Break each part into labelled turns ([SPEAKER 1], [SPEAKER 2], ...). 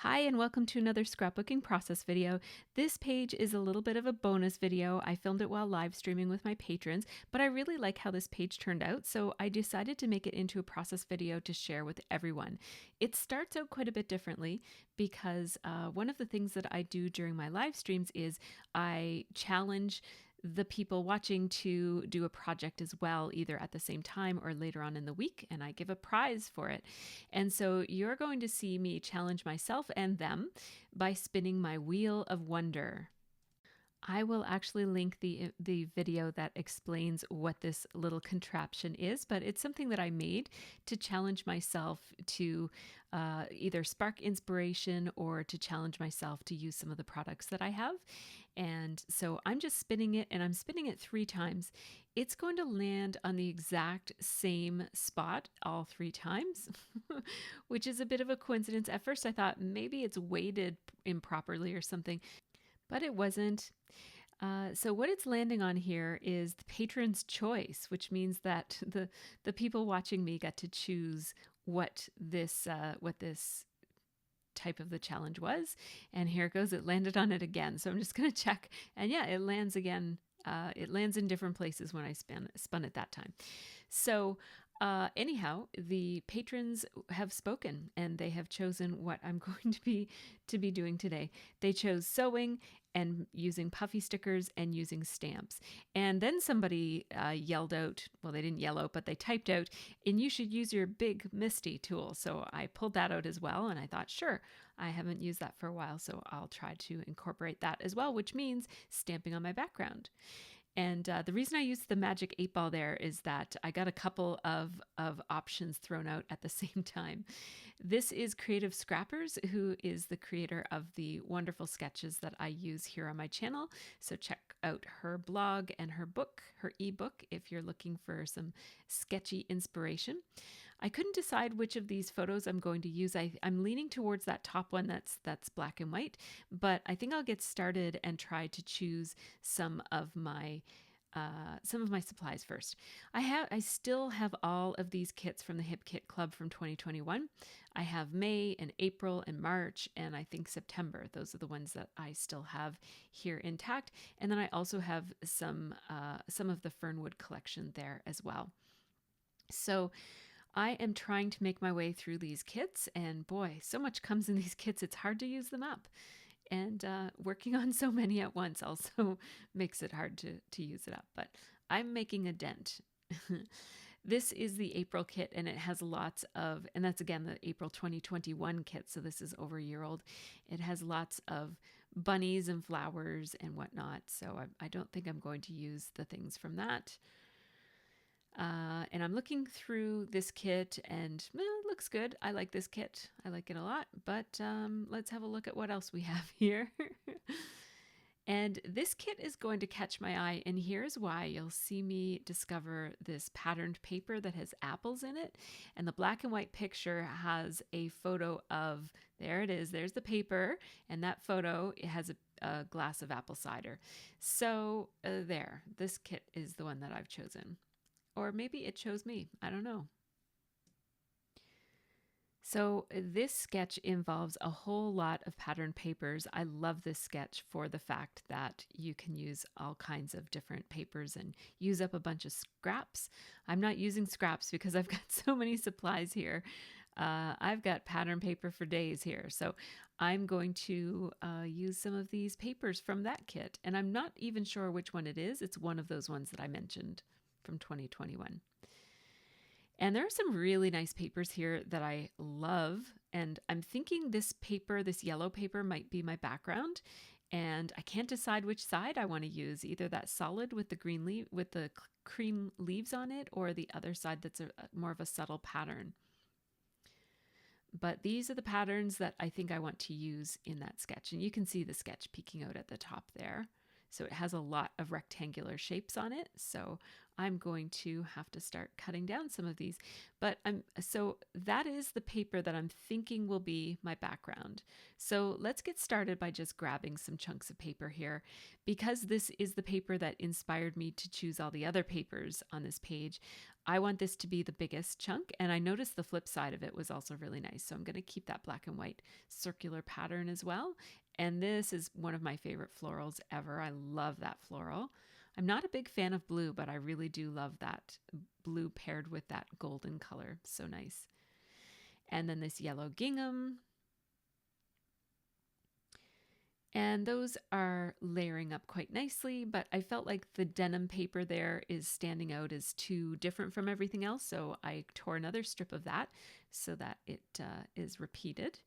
[SPEAKER 1] Hi, and welcome to another scrapbooking process video. This page is a little bit of a bonus video. I filmed it while live streaming with my patrons, but I really like how this page turned out, so I decided to make it into a process video to share with everyone. It starts out quite a bit differently because one of the things that I do during my live streams is I challenge the people watching to do a project as well, either at the same time or later on in the week, and I give a prize for it. And so you're going to see me challenge myself and them by spinning my wheel of wonder. I will actually link the video that explains what this little contraption is, but it's something that I made to challenge myself to either spark inspiration or to challenge myself to use some of the products that I have. And so I'm just spinning it, and I'm spinning it 3 times. It's going to land on the exact same spot all 3 times, which is a bit of a coincidence. At first I thought maybe it's weighted improperly or something, but it wasn't. So what it's landing on here is the patron's choice, which means that the people watching me got to choose what this type of the challenge was. And here it goes. It landed on it again. So I'm just going to check. And yeah, it lands again. It lands in different places when I spun it that time. So anyhow, the patrons have spoken and they have chosen what I'm going to be doing today. They chose sewing and using puffy stickers and using stamps. And then somebody yelled out, well, they didn't yell out, but they typed out, and you should use your big Misty tool. So I pulled that out as well. And I thought, sure, I haven't used that for a while, so I'll try to incorporate that as well, which means stamping on my background. And the reason I used the magic 8-ball there is that I got a couple of options thrown out at the same time. This is Creative Scrappers, who is the creator of the wonderful sketches that I use here on my channel. So check out her blog and her book, her ebook, if you're looking for some sketchy inspiration. I couldn't decide which of these photos I'm going to use. I'm leaning towards that top one that's black and white, but I think I'll get started and try to choose some of my supplies first. I still have all of these kits from the Hip Kit Club from 2021. I have May and April and March and I think September. Those are the ones that I still have here intact. And then I also have some of the Fernwood collection there as well. So I am trying to make my way through these kits, and boy, so much comes in these kits, it's hard to use them up. And working on so many at once also makes it hard to use it up, but I'm making a dent. This is the April kit, and it has lots of, and that's again the April 2021 kit, so this is over a year old. It has lots of bunnies and flowers and whatnot, so I don't think I'm going to use the things from that. And I'm looking through this kit and it looks good. I like this kit. I like it a lot, but let's have a look at what else we have here. And this kit is going to catch my eye, and here's why. You'll see me discover this patterned paper that has apples in it, and the black and white picture has a photo of, there it is, there's the paper, and that photo, it has a glass of apple cider. So there, this kit is the one that I've chosen. Or maybe it chose me. I don't know. So this sketch involves a whole lot of patterned papers. I love this sketch for the fact that you can use all kinds of different papers and use up a bunch of scraps. I'm not using scraps because I've got so many supplies here. I've got pattern paper for days here. So I'm going to use some of these papers from that kit. And I'm not even sure which one it is. It's one of those ones that I mentioned from 2021. And there are some really nice papers here that I love. And I'm thinking this paper, this yellow paper, might be my background. And I can't decide which side I want to use, either that solid with the green leaf, with the cream leaves on it, or the other side that's more of a subtle pattern. But these are the patterns that I think I want to use in that sketch. And you can see the sketch peeking out at the top there. So it has a lot of rectangular shapes on it. So I'm going to have to start cutting down some of these. But so that is the paper that I'm thinking will be my background. So let's get started by just grabbing some chunks of paper here. Because this is the paper that inspired me to choose all the other papers on this page, I want this to be the biggest chunk, and I noticed the flip side of it was also really nice. So I'm going to keep that black and white circular pattern as well. And this is one of my favorite florals ever. I love that floral. I'm not a big fan of blue, but I really do love that blue paired with that golden color. So nice. And then this yellow gingham. And those are layering up quite nicely, but I felt like the denim paper there is standing out as too different from everything else. So I tore another strip of that so that it is repeated.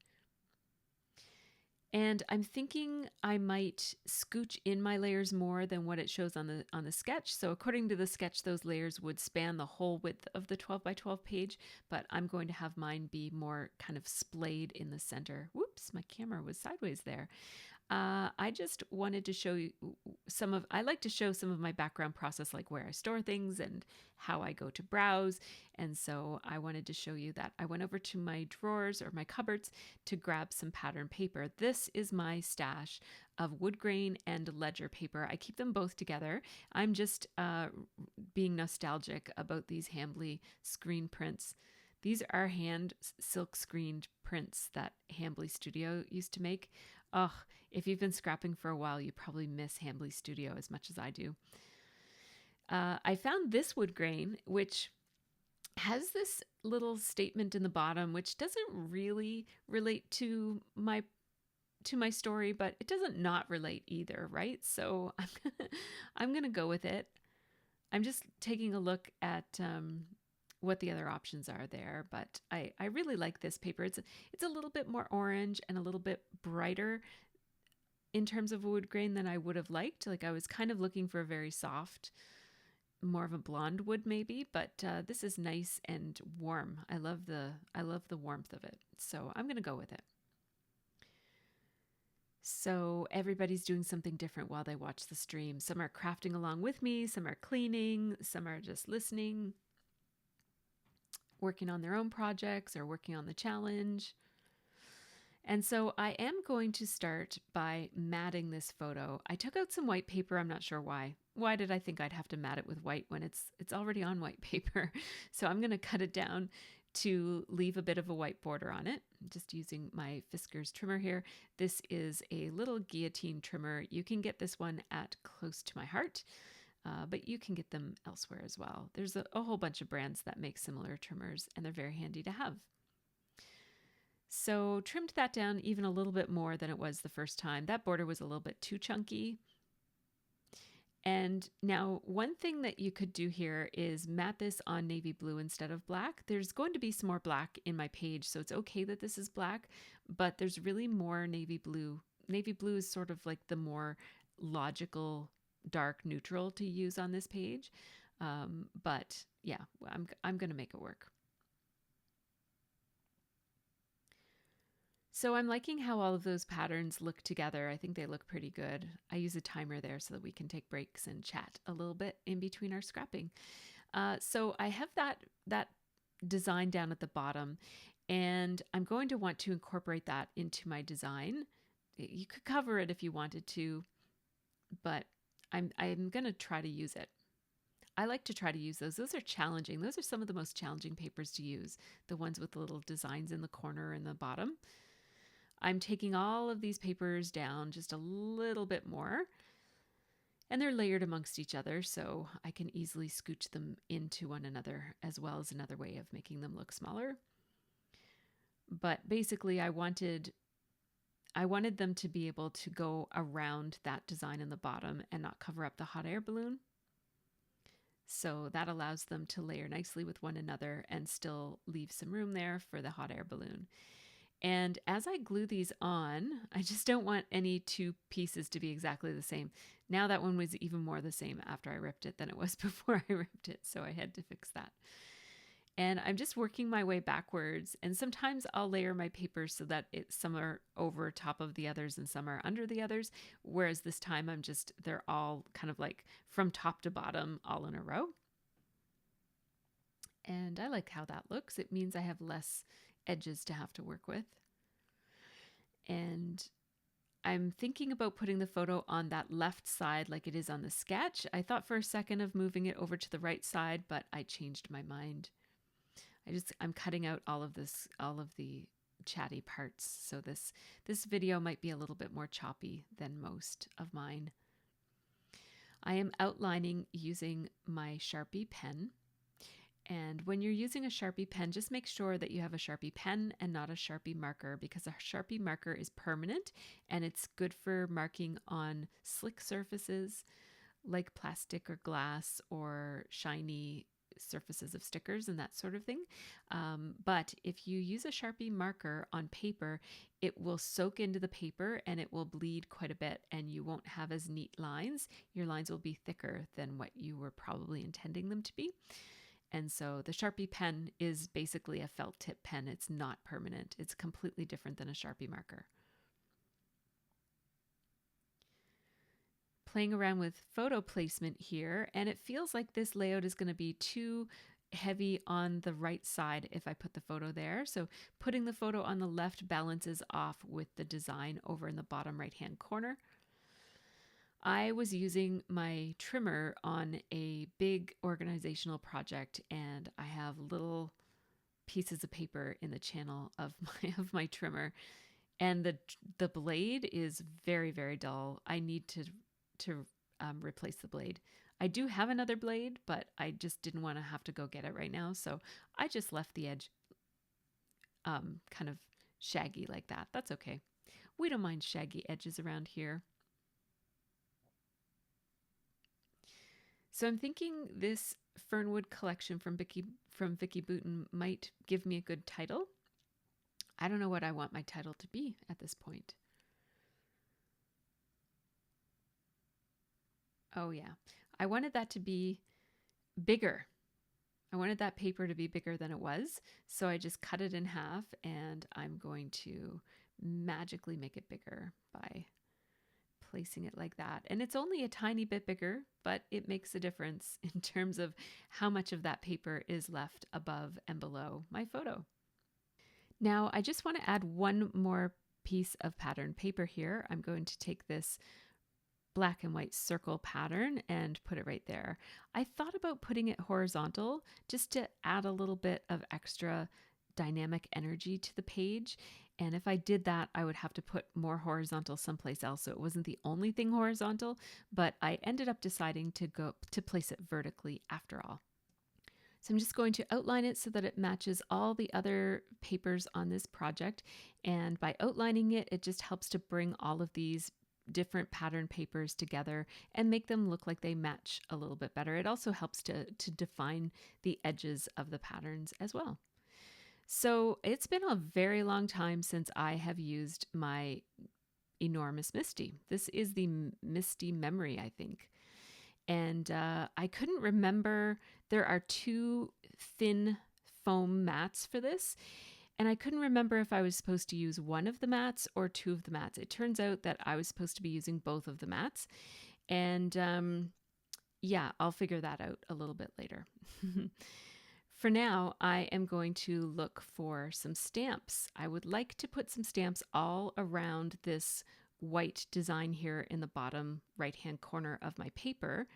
[SPEAKER 1] And I'm thinking I might scooch in my layers more than what it shows on the sketch. So according to the sketch, those layers would span the whole width of the 12 by 12 page, but I'm going to have mine be more kind of splayed in the center. Whoops, my camera was sideways there. I just wanted to show you I like to show some of my background process, like where I store things and how I go to browse. And so I wanted to show you that I went over to my drawers or my cupboards to grab some pattern paper. This is my stash of wood grain and ledger paper. I keep them both together. I'm just being nostalgic about these Hambly screen prints. These are hand silk screened prints that Hambly Studio used to make. Oh, if you've been scrapping for a while, you probably miss Hambly Studio as much as I do. I found this wood grain, which has this little statement in the bottom, which doesn't really relate to my story, but it doesn't not relate either, right? So I'm gonna go with it. I'm just taking a look at what the other options are there, but I really like this paper. It's a little bit more orange and a little bit brighter in terms of wood grain than I would have liked. Like I was kind of looking for a very soft, more of a blonde wood maybe, but this is nice and warm. I love the warmth of it. So I'm going to go with it. So everybody's doing something different while they watch the stream. Some are crafting along with me, some are cleaning, some are just listening, working on their own projects or working on the challenge. And so I am going to start by matting this photo. I took out some white paper. I'm not sure why. Why did I think I'd have to mat it with white when it's already on white paper? So I'm going to cut it down to leave a bit of a white border on it. I'm just using my Fiskars trimmer here. This is a little guillotine trimmer. You can get this one at Close to My Heart, but you can get them elsewhere as well. There's a whole bunch of brands that make similar trimmers, and they're very handy to have. So trimmed that down even a little bit more than it was the first time. That border was a little bit too chunky. And now one thing that you could do here is mat this on navy blue instead of black. There's going to be some more black in my page, so it's okay that this is black, but there's really more navy blue. Navy blue is sort of like the more logical dark neutral to use on this page. But yeah, I'm going to make it work. So I'm liking how all of those patterns look together. I think they look pretty good. I use a timer there so that we can take breaks and chat a little bit in between our scrapping. So I have that design down at the bottom, and I'm going to want to incorporate that into my design. You could cover it if you wanted to, but I'm going to try to use it. I like to try to use those. Those are challenging. Those are some of the most challenging papers to use, the ones with the little designs in the corner and the bottom. I'm taking all of these papers down just a little bit more, and they're layered amongst each other, so I can easily scooch them into one another, as well as another way of making them look smaller. But basically I wanted them to be able to go around that design in the bottom and not cover up the hot air balloon. So that allows them to layer nicely with one another and still leave some room there for the hot air balloon. And as I glue these on, I just don't want any two pieces to be exactly the same. Now that one was even more the same after I ripped it than it was before I ripped it, so I had to fix that. And I'm just working my way backwards, and sometimes I'll layer my papers so that some are over top of the others and some are under the others, whereas this time they're all kind of like from top to bottom all in a row. And I like how that looks. It means I have less edges to have to work with. And I'm thinking about putting the photo on that left side like it is on the sketch. I thought for a second of moving it over to the right side, but I changed my mind. I'm cutting out all of the chatty parts. So this video might be a little bit more choppy than most of mine. I am outlining using my Sharpie pen. And when you're using a Sharpie pen, just make sure that you have a Sharpie pen and not a Sharpie marker, because a Sharpie marker is permanent and it's good for marking on slick surfaces like plastic or glass or shiny surfaces of stickers and that sort of thing. But if you use a Sharpie marker on paper, it will soak into the paper and it will bleed quite a bit, and you won't have as neat lines. Your lines will be thicker than what you were probably intending them to be. And so the Sharpie pen is basically a felt tip pen. It's not permanent. It's completely different than a Sharpie marker. Playing around with photo placement here, and it feels like this layout is going to be too heavy on the right side if I put the photo there. So putting the photo on the left balances off with the design over in the bottom right hand corner. I was using my trimmer on a big organizational project, and I have little pieces of paper in the channel of my trimmer, and the blade is very, very dull. I need to replace the blade. I do have another blade, but I just didn't want to have to go get it right now, so I just left the edge kind of shaggy like that. That's okay. We don't mind shaggy edges around here. So I'm thinking this Fernwood collection from Vicki Boutin might give me a good title. I don't know what I want my title to be at this point. Oh yeah, I wanted that to be bigger. I wanted that paper to be bigger than it was, so I just cut it in half, and I'm going to magically make it bigger by placing it like that. And it's only a tiny bit bigger, but it makes a difference in terms of how much of that paper is left above and below my photo. Now, I just want to add one more piece of pattern paper here. I'm going to take this black and white circle pattern and put it right there. I thought about putting it horizontal just to add a little bit of extra dynamic energy to the page. And if I did that, I would have to put more horizontal someplace else. So it wasn't the only thing horizontal, but I ended up deciding to place it vertically after all. So I'm just going to outline it so that it matches all the other papers on this project. And by outlining it, it just helps to bring all of these different pattern papers together and make them look like they match a little bit better. It also helps to define the edges of the patterns as well. So it's been a very long time since I have used my enormous Misty. This is the Misty Memory, I think. And I couldn't remember, there are two thin foam mats for this. And I couldn't remember if I was supposed to use one of the mats or two of the mats. It turns out that I was supposed to be using both of the mats. And yeah, I'll figure that out a little bit later. For now, I am going to look for some stamps. I would like to put some stamps all around this white design here in the bottom right-hand corner of my paper.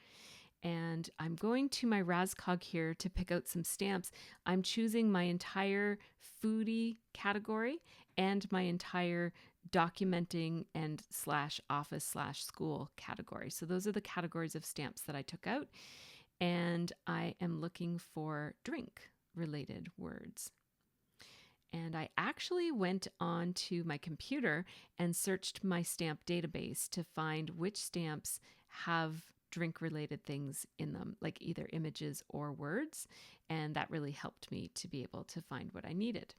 [SPEAKER 1] And I'm going to my Razcog here to pick out some stamps. I'm choosing my entire foodie category and my entire documenting and /office/school category. So those are the categories of stamps that I took out. And I am looking for drink related words. And I actually went onto my computer and searched my stamp database to find which stamps have drink related things in them, like either images or words. And that really helped me to be able to find what I needed.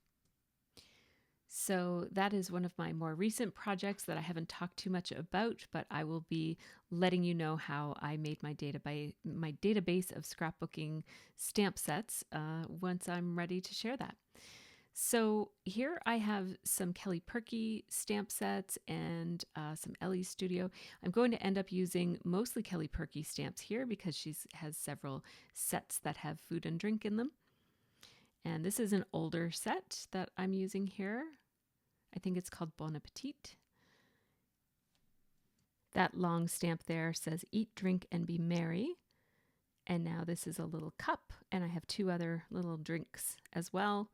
[SPEAKER 1] So that is one of my more recent projects that I haven't talked too much about, but I will be letting you know how I made my database of scrapbooking stamp sets once I'm ready to share that. So here I have some Kelly Perky stamp sets and some Ellie Studio. I'm going to end up using mostly Kelly Perky stamps here because she has several sets that have food and drink in them. And this is an older set that I'm using here. I think it's called Bon Appetit. That long stamp there says eat, drink, and be merry. And now this is a little cup, and I have 2 other little drinks as well.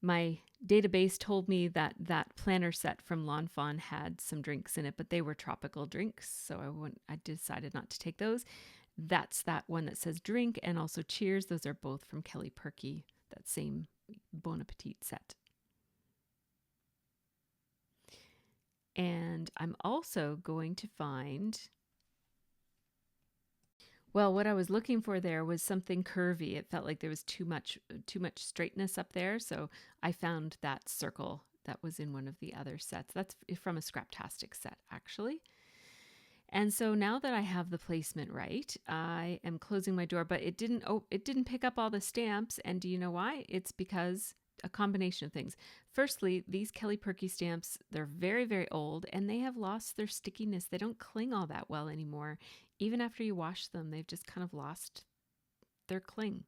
[SPEAKER 1] My database told me that that planner set from Lawn Fawn had some drinks in it, but they were tropical drinks, so I decided not to take those. That's that one that says drink and also cheers. Those are both from Kelly Perky, that same Bon Appetit set. And I'm also going to find, well, what I was looking for there was something curvy. It felt like there was too much straightness up there, so I found that circle that was in one of the other sets. That's from a Scraptastic set, actually. And so now that I have the placement right, I am closing my door, but it didn't pick up all the stamps. And do you know why? It's because a combination of things. Firstly, these Kelly Perky stamps, they're very, very old and they have lost their stickiness. They don't cling all that well anymore. Even after you wash them, they've just kind of lost their cling.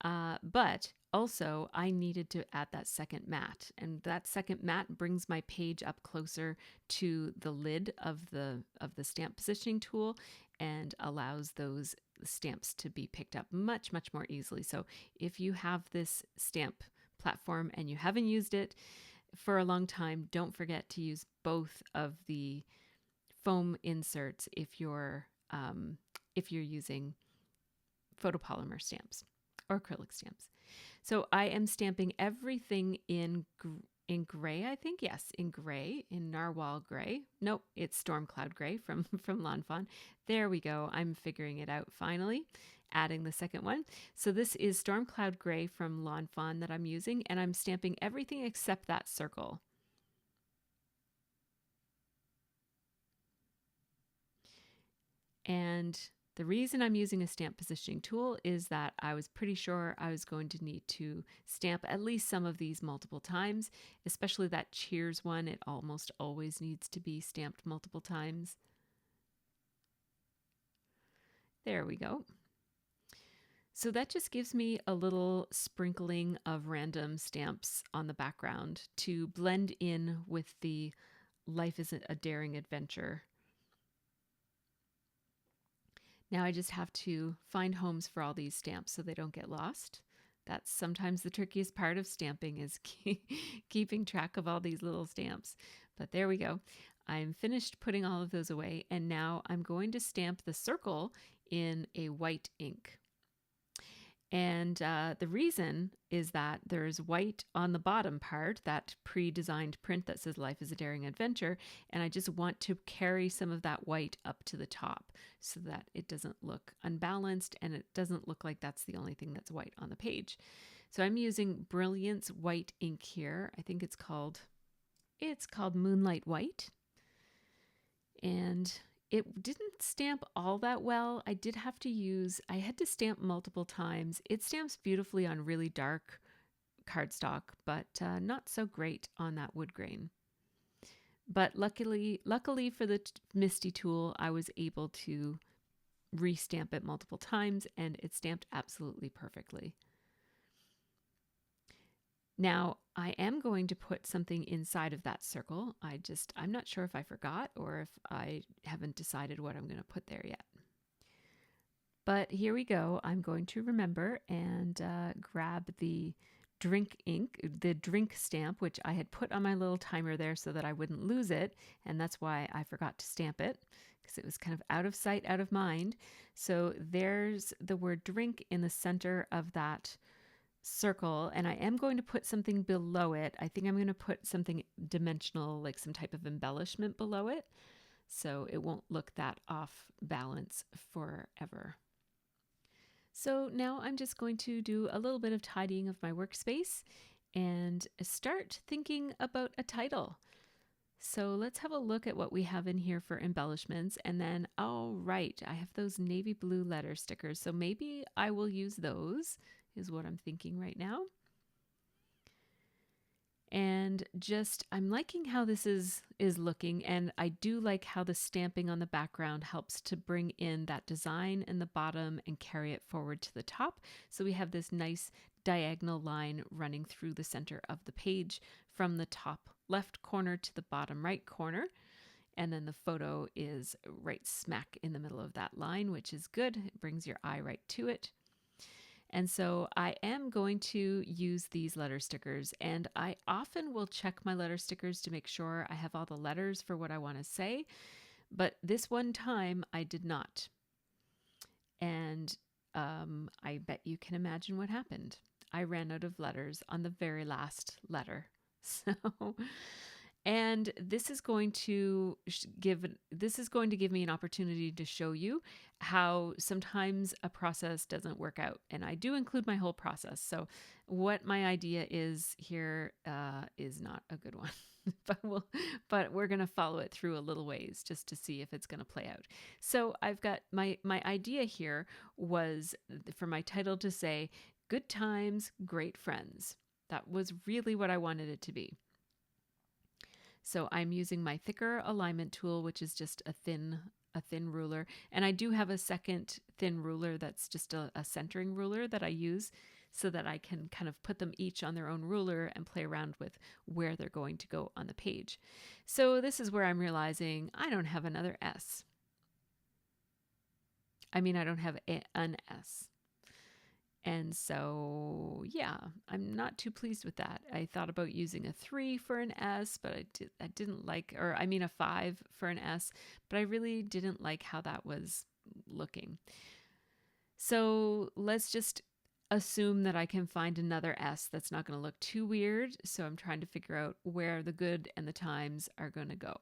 [SPEAKER 1] But also, I needed to add that second mat, and that second mat brings my page up closer to the lid of the stamp positioning tool and allows those stamps to be picked up much, much more easily. So if you have this stamp platform and you haven't used it for a long time, don't forget to use both of the foam inserts if you're using photopolymer stamps or acrylic stamps. So I am stamping everything in gray, I think. Yes, in gray, in Narwhal gray. Nope, it's Storm Cloud gray from Lawn Fawn. There we go. I'm figuring it out finally, adding the second one. So this is Storm Cloud gray from Lawn Fawn that I'm using, and I'm stamping everything except that circle. And the reason I'm using a stamp positioning tool is that I was pretty sure I was going to need to stamp at least some of these multiple times, especially that cheers one. It almost always needs to be stamped multiple times. There we go. So that just gives me a little sprinkling of random stamps on the background to blend in with the Life is a Daring Adventure. Now I just have to find homes for all these stamps so they don't get lost. That's sometimes the trickiest part of stamping, is keeping track of all these little stamps. But there we go. I'm finished putting all of those away, and now I'm going to stamp the circle in a white ink. And the reason is that there's white on the bottom part, that pre-designed print that says Life is a Daring Adventure, and I just want to carry some of that white up to the top so that it doesn't look unbalanced and it doesn't look like that's the only thing that's white on the page. So I'm using Brilliance white ink here. I think it's called Moonlight White. And it didn't stamp all that well. I had to stamp multiple times. It stamps beautifully on really dark cardstock, but not so great on that wood grain. But luckily for the Misty tool, I was able to restamp it multiple times and it stamped absolutely perfectly. Now, I am going to put something inside of that circle. I'm not sure if I forgot or if I haven't decided what I'm going to put there yet. But here we go. I'm going to remember and grab the drink ink, the drink stamp, which I had put on my little timer there so that I wouldn't lose it. And that's why I forgot to stamp it, because it was kind of out of sight, out of mind. So there's the word drink in the center of that circle, and I am going to put something below it. I think I'm going to put something dimensional, like some type of embellishment below it, so it won't look that off balance forever. So now I'm just going to do a little bit of tidying of my workspace and start thinking about a title. So let's have a look at what we have in here for embellishments. And then, oh, right, I have those navy blue letter stickers. So maybe I will use those, is what I'm thinking right now. And I'm liking how this is looking, and I do like how the stamping on the background helps to bring in that design in the bottom and carry it forward to the top. So we have this nice diagonal line running through the center of the page from the top left corner to the bottom right corner. And then the photo is right smack in the middle of that line, which is good. It brings your eye right to it. And so I am going to use these letter stickers, and I often will check my letter stickers to make sure I have all the letters for what I want to say. But this one time I did not. And I bet you can imagine what happened. I ran out of letters on the very last letter. So, and this is going to give me an opportunity to show you how sometimes a process doesn't work out, and I do include my whole process. So, what my idea is here is not a good one, but we're going to follow it through a little ways just to see if it's going to play out. So, I've got my idea here was for my title to say "Good Times, Great Friends." That was really what I wanted it to be. So I'm using my thicker alignment tool, which is just a thin ruler. And I do have a second thin ruler that's just a centering ruler that I use so that I can kind of put them each on their own ruler and play around with where they're going to go on the page. So this is where I'm realizing I don't have another S. I mean, I don't have an S. And so, yeah, I'm not too pleased with that. I thought about using a 3 for an S, but I didn't like, or I mean a 5 for an S, but I really didn't like how that was looking. So let's just assume that I can find another S that's not going to look too weird. So I'm trying to figure out where the good and the times are going to go.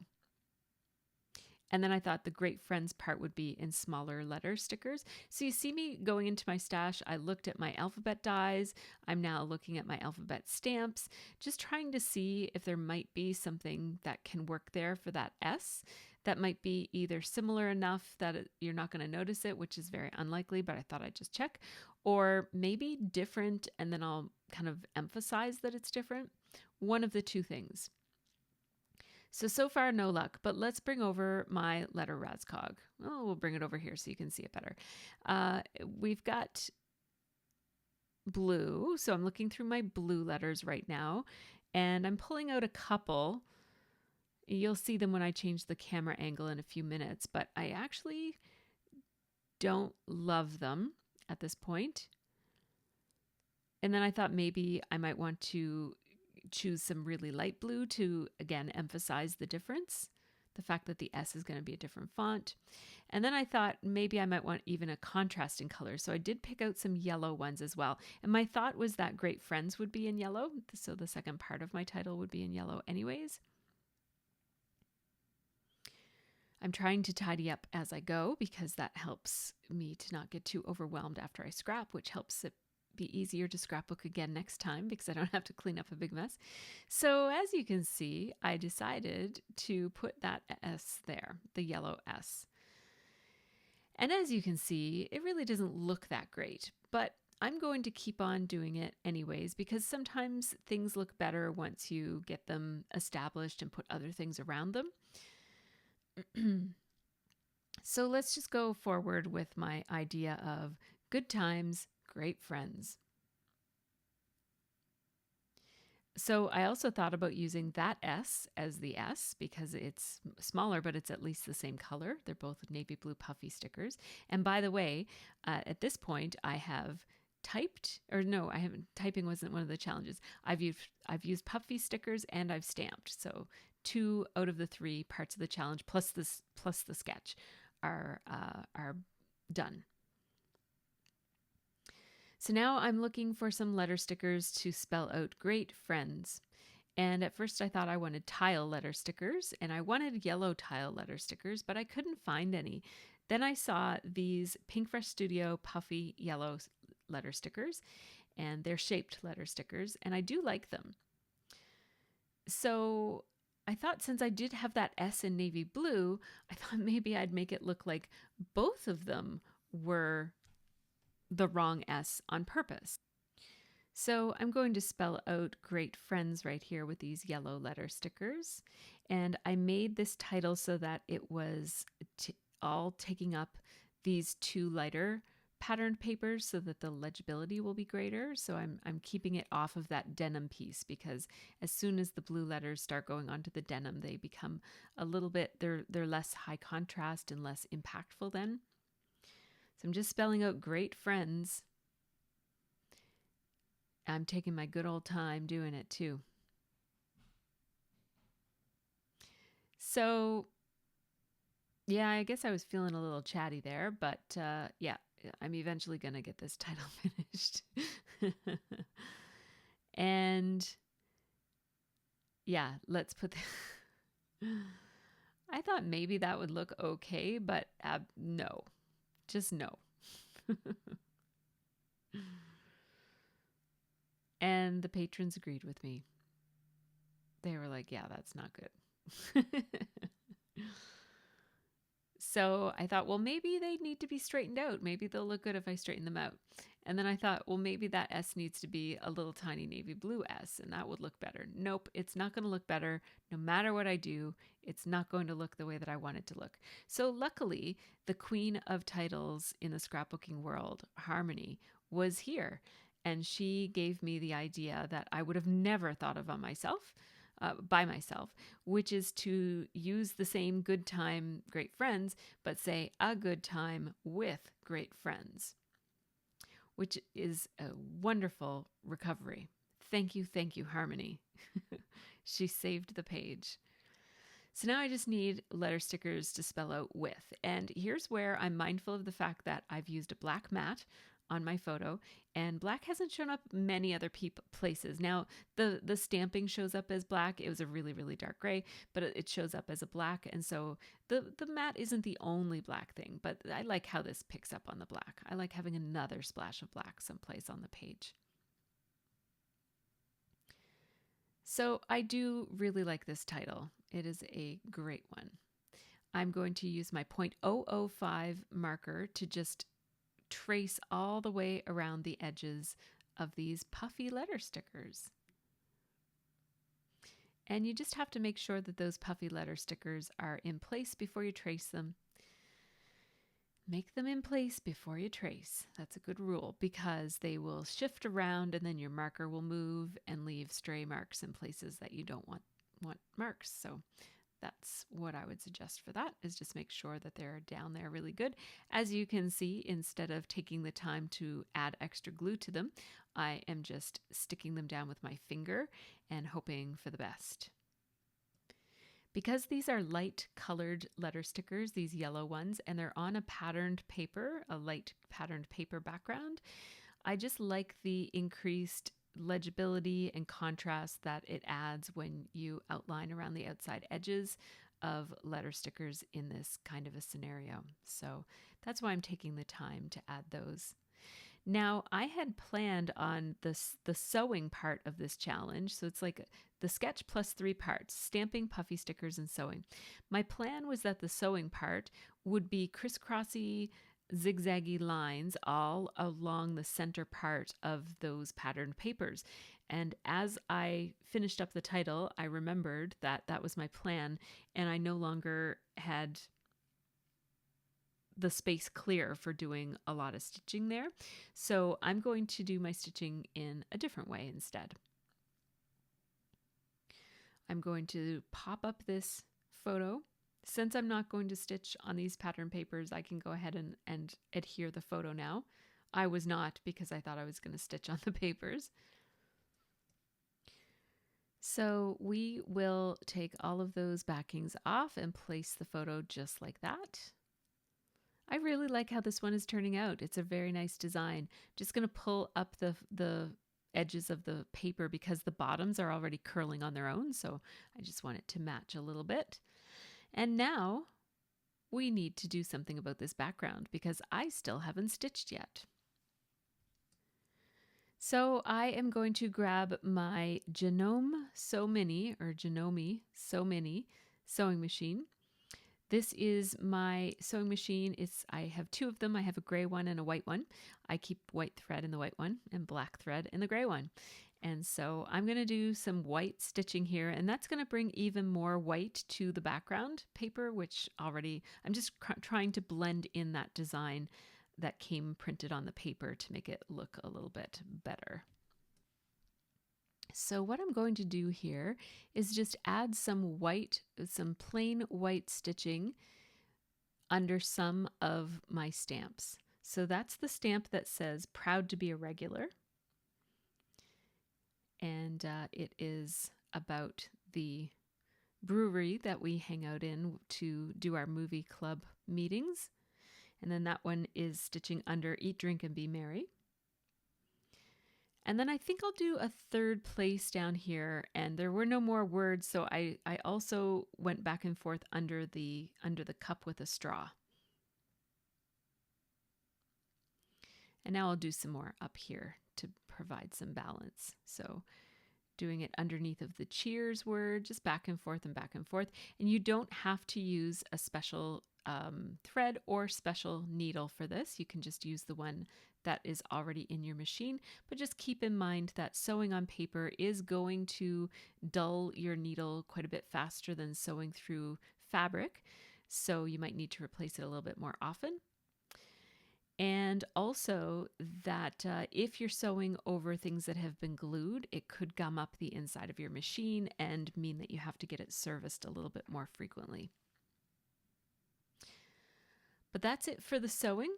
[SPEAKER 1] And then I thought the great friends part would be in smaller letter stickers. So you see me going into my stash. I looked at my alphabet dies. I'm now looking at my alphabet stamps, just trying to see if there might be something that can work there for that S that might be either similar enough that you're not going to notice it, which is very unlikely, but I thought I'd just check, or maybe different, and then I'll kind of emphasize that it's different. One of the two things. So far, no luck, but let's bring over my letter Raskog. Oh, we'll bring it over here so you can see it better. We've got blue, so I'm looking through my blue letters right now, and I'm pulling out a couple. You'll see them when I change the camera angle in a few minutes, but I actually don't love them at this point. And then I thought maybe I might want to choose some really light blue to, again, emphasize the difference, the fact that the S is going to be a different font. And then I thought maybe I might want even a contrasting color. So I did pick out some yellow ones as well. And my thought was that Great Friends would be in yellow. So the second part of my title would be in yellow anyways. I'm trying to tidy up as I go because that helps me to not get too overwhelmed after I scrap, which helps it be easier to scrapbook again next time because I don't have to clean up a big mess. So as you can see, I decided to put that S there, the yellow S. And as you can see, it really doesn't look that great, but I'm going to keep on doing it anyways because sometimes things look better once you get them established and put other things around them. So let's just go forward with my idea of good times, great friends. So I also thought about using that S as the S because it's smaller, but it's at least the same color. They're both navy blue puffy stickers. And by the way, at this point, I have typed, or no, I haven't. Typing wasn't one of the challenges. I've used puffy stickers and I've stamped. So 2 out of the 3 parts of the challenge plus the sketch are done. So now I'm looking for some letter stickers to spell out great friends. And at first I thought I wanted tile letter stickers and I wanted yellow tile letter stickers, but I couldn't find any. Then I saw these Pink Fresh Studio puffy yellow letter stickers, and they're shaped letter stickers, and I do like them. So I thought since I did have that S in navy blue, I thought maybe I'd make it look like both of them were the wrong S on purpose. So I'm going to spell out great friends right here with these yellow letter stickers. And I made this title so that it was all taking up these 2 lighter patterned papers so that the legibility will be greater. So I'm keeping it off of that denim piece, because as soon as the blue letters start going onto the denim, they become a little bit, they're less high contrast and less impactful then. So I'm just spelling out great friends. I'm taking my good old time doing it too. So yeah, I guess I was feeling a little chatty there, but yeah, I'm eventually going to get this title finished. And yeah, let's put I thought maybe that would look okay, but no, just no. And the patrons agreed with me. They were like, yeah, that's not good. So I thought, well, maybe they need to be straightened out. Maybe they'll look good if I straighten them out. And then I thought, well, maybe that S needs to be a little tiny navy blue S, and that would look better. Nope, it's not going to look better. No matter what I do, it's not going to look the way that I want it to look. So luckily, the queen of titles in the scrapbooking world, Harmony, was here. And she gave me the idea that I would have never thought of on myself. By myself, which is to use the same good time, great friends, but say a good time with great friends, which is a wonderful recovery. Thank you, Harmony. She saved the page. So now I just need letter stickers to spell out with. And here's where I'm mindful of the fact that I've used a black mat on my photo, and black hasn't shown up many other places. Now, the stamping shows up as black. It was a really, really dark gray, but it shows up as a black. And so the mat isn't the only black thing, but I like how this picks up on the black. I like having another splash of black someplace on the page. So I do really like this title. It is a great one. I'm going to use my 0.005 marker to just trace all the way around the edges of these puffy letter stickers. And you just have to make sure that those puffy letter stickers are in place before you trace them. Make them in place before you trace. That's a good rule, because they will shift around and then your marker will move and leave stray marks in places that you don't want marks. So that's what I would suggest for that, is just make sure that they're down there really good. As you can see, instead of taking the time to add extra glue to them, I am just sticking them down with my finger and hoping for the best. Because these are light colored letter stickers, these yellow ones, and they're on a patterned paper, a light patterned paper background, I just like the increased legibility and contrast that it adds when you outline around the outside edges of letter stickers in this kind of a scenario. So that's why I'm taking the time to add those. Now, I had planned on the sewing part of this challenge. So it's like the sketch plus 3 parts: stamping, puffy stickers, and sewing. My plan was that the sewing part would be crisscrossy, zigzaggy lines all along the center part of those patterned papers. And as I finished up the title, I remembered that that was my plan, and I no longer had the space clear for doing a lot of stitching there. So I'm going to do my stitching in a different way instead. I'm going to pop up this photo. Since I'm not going to stitch on these pattern papers, I can go ahead and adhere the photo now. I was not, because I thought I was going to stitch on the papers. So we will take all of those backings off and place the photo just like that. I really like how this one is turning out. It's a very nice design. Just going to pull up the edges of the paper because the bottoms are already curling on their own. So I just want it to match a little bit. And now we need to do something about this background because I still haven't stitched yet. So I am going to grab my Janome Sew Mini or Janome Sew Mini sewing machine. This is my sewing machine. I have 2 of them. I have a gray one and a white one. I keep white thread in the white one and black thread in the gray one. And so I'm going to do some white stitching here, and that's going to bring even more white to the background paper, which already I'm just trying to blend in that design that came printed on the paper to make it look a little bit better. So what I'm going to do here is just add some plain white stitching under some of my stamps. So that's the stamp that says "Proud to be a regular." And it is about the brewery that we hang out in to do our movie club meetings. And then that one is stitching under "Eat, Drink, and Be Merry." And then I think I'll do a third place down here, and there were no more words, so I also went back and forth under the cup with a straw. And now I'll do some more up here to provide some balance. So doing it underneath of the cheers word, just back and forth and back and forth. And you don't have to use a special thread or special needle for this. You can just use the one that is already in your machine, but just keep in mind that sewing on paper is going to dull your needle quite a bit faster than sewing through fabric. So you might need to replace it a little bit more often. And also that if you're sewing over things that have been glued, it could gum up the inside of your machine and mean that you have to get it serviced a little bit more frequently. But that's it for the sewing.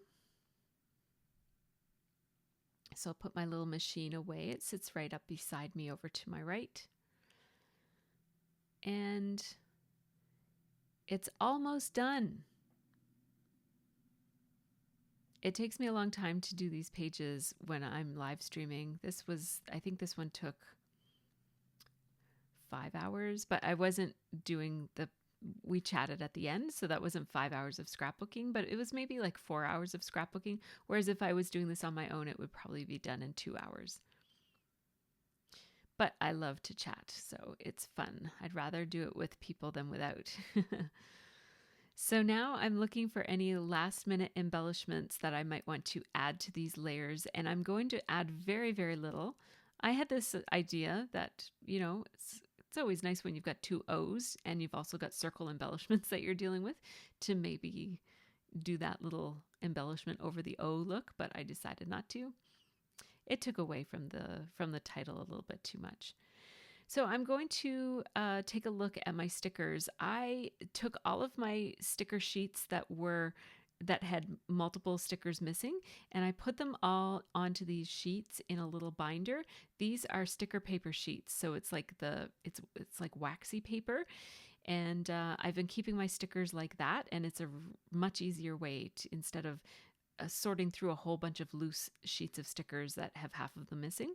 [SPEAKER 1] So I'll put my little machine away. It sits right up beside me over to my right. And it's almost done. It takes me a long time to do these pages when I'm live streaming. I think this one took 5 hours, but I wasn't doing we chatted at the end, so that wasn't 5 hours of scrapbooking, but it was maybe like 4 hours of scrapbooking. Whereas if I was doing this on my own, it would probably be done in 2 hours. But I love to chat, so it's fun. I'd rather do it with people than without. So now I'm looking for any last minute embellishments that I might want to add to these layers, and I'm going to add very, very little. I had this idea that, it's always nice when you've got 2 O's and you've also got circle embellishments that you're dealing with to maybe do that little embellishment over the O look, but I decided not to. It took away from the title a little bit too much. So I'm going to take a look at my stickers. I took all of my sticker sheets that had multiple stickers missing, and I put them all onto these sheets in a little binder. These are sticker paper sheets, so it's like it's like waxy paper. And I've been keeping my stickers like that, and it's a much easier way to, instead of sorting through a whole bunch of loose sheets of stickers that have half of them missing.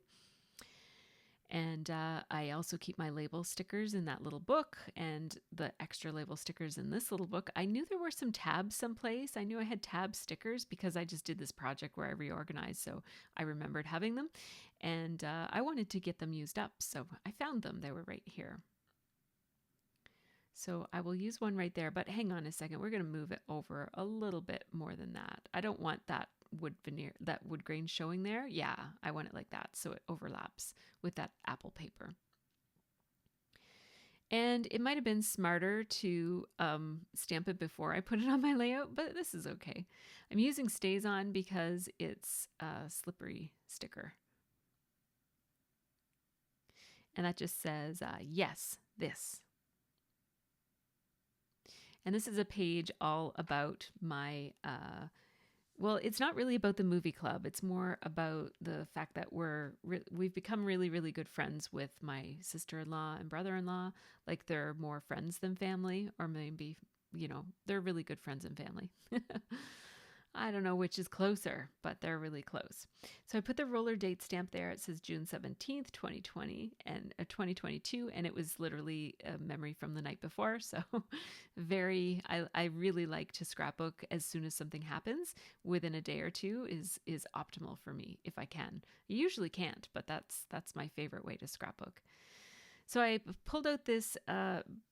[SPEAKER 1] And I also keep my label stickers in that little book and the extra label stickers in this little book. I knew there were some tabs someplace. I knew I had tab stickers because I just did this project where I reorganized, so I remembered having them. And I wanted to get them used up, so I found them. They were right here. So I will use one right there, but hang on a second. We're going to move it over a little bit more than that. I don't want that wood grain showing there. Yeah, I want it like that so it overlaps with that apple paper. And it might have been smarter to stamp it before I put it on my layout, but this is okay. I'm using StazOn because it's a slippery sticker. And that just says, yes, this. And this is a page all about my, well, it's not really about the movie club. It's more about the fact that we've become really, really good friends with my sister-in-law and brother-in-law. Like they're more friends than family, or maybe, they're really good friends and family. I don't know which is closer, but they're really close. So I put the roller date stamp there. It says June 17th, 2020 and 2022. And it was literally a memory from the night before. So I really like to scrapbook as soon as something happens. Within a day or two is optimal for me if I can. I usually can't, but that's my favorite way to scrapbook. So I pulled out this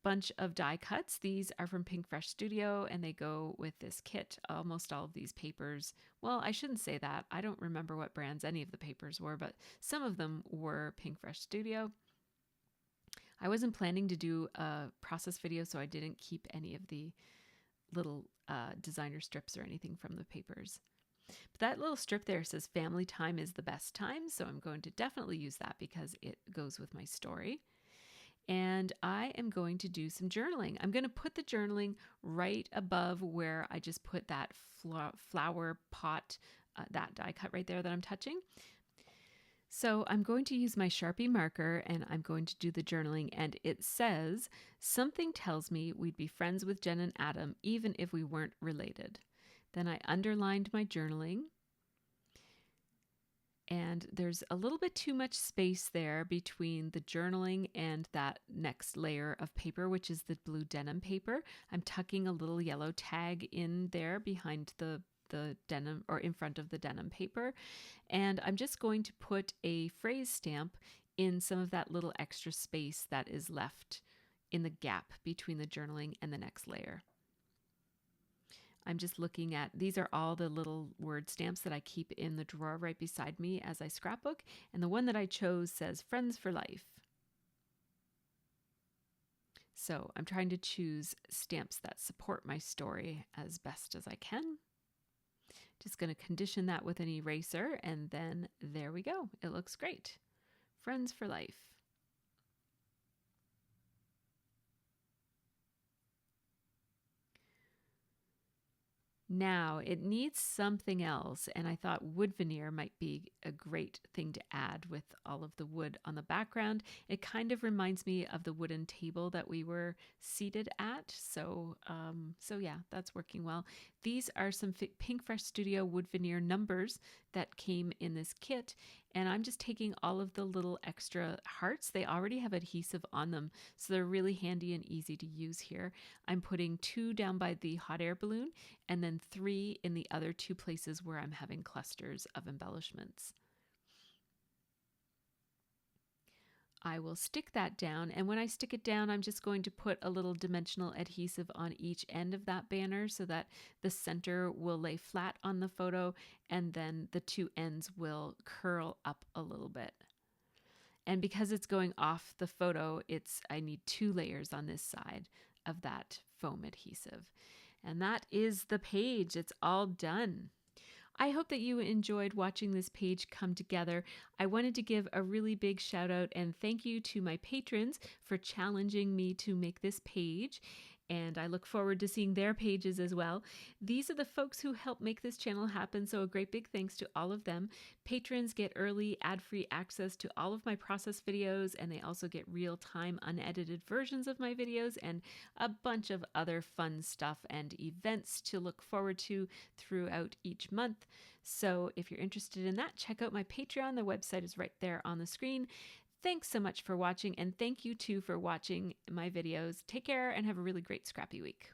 [SPEAKER 1] bunch of die cuts. These are from Pink Fresh Studio, and they go with this kit. Almost all of these papers, well, I shouldn't say that. I don't remember what brands any of the papers were, but some of them were Pink Fresh Studio. I wasn't planning to do a process video, so I didn't keep any of the little designer strips or anything from the papers. But that little strip there says family time is the best time, so I'm going to definitely use that because it goes with my story. And I am going to do some journaling. I'm going to put the journaling right above where I just put that flower pot, that die cut right there that I'm touching. So I'm going to use my Sharpie marker and I'm going to do the journaling. And it says, something tells me we'd be friends with Jen and Adam even if we weren't related. Then I underlined my journaling. And there's a little bit too much space there between the journaling and that next layer of paper, which is the blue denim paper. I'm tucking a little yellow tag in there behind the denim, or in front of the denim paper. And I'm just going to put a phrase stamp in some of that little extra space that is left in the gap between the journaling and the next layer. I'm just looking at, these are all the little word stamps that I keep in the drawer right beside me as I scrapbook. And the one that I chose says Friends for Life. So I'm trying to choose stamps that support my story as best as I can. Just going to condition that with an eraser, and then there we go. It looks great. Friends for Life. Now it needs something else, and I thought wood veneer might be a great thing to add with all of the wood on the background. It kind of reminds me of the wooden table that we were seated at, so yeah, that's working well. These are some Pink Fresh Studio wood veneer numbers that came in this kit, and I'm just taking all of the little extra hearts. They already have adhesive on them, so they're really handy and easy to use here. I'm putting 2 down by the hot air balloon and then 3 in the other 2 places where I'm having clusters of embellishments. I will stick that down, and when I stick it down, I'm just going to put a little dimensional adhesive on each end of that banner so that the center will lay flat on the photo and then the 2 ends will curl up a little bit. And because it's going off the photo, I need 2 layers on this side of that foam adhesive. And that is the page. It's all done. I hope that you enjoyed watching this page come together. I wanted to give a really big shout out and thank you to my patrons for challenging me to make this page. And I look forward to seeing their pages as well. These are the folks who help make this channel happen, so a great big thanks to all of them. Patrons get early, ad-free access to all of my process videos, and they also get real-time, unedited versions of my videos and a bunch of other fun stuff and events to look forward to throughout each month. So if you're interested in that, check out my Patreon. The website is right there on the screen. Thanks so much for watching, and thank you too for watching my videos. Take care and have a really great scrappy week.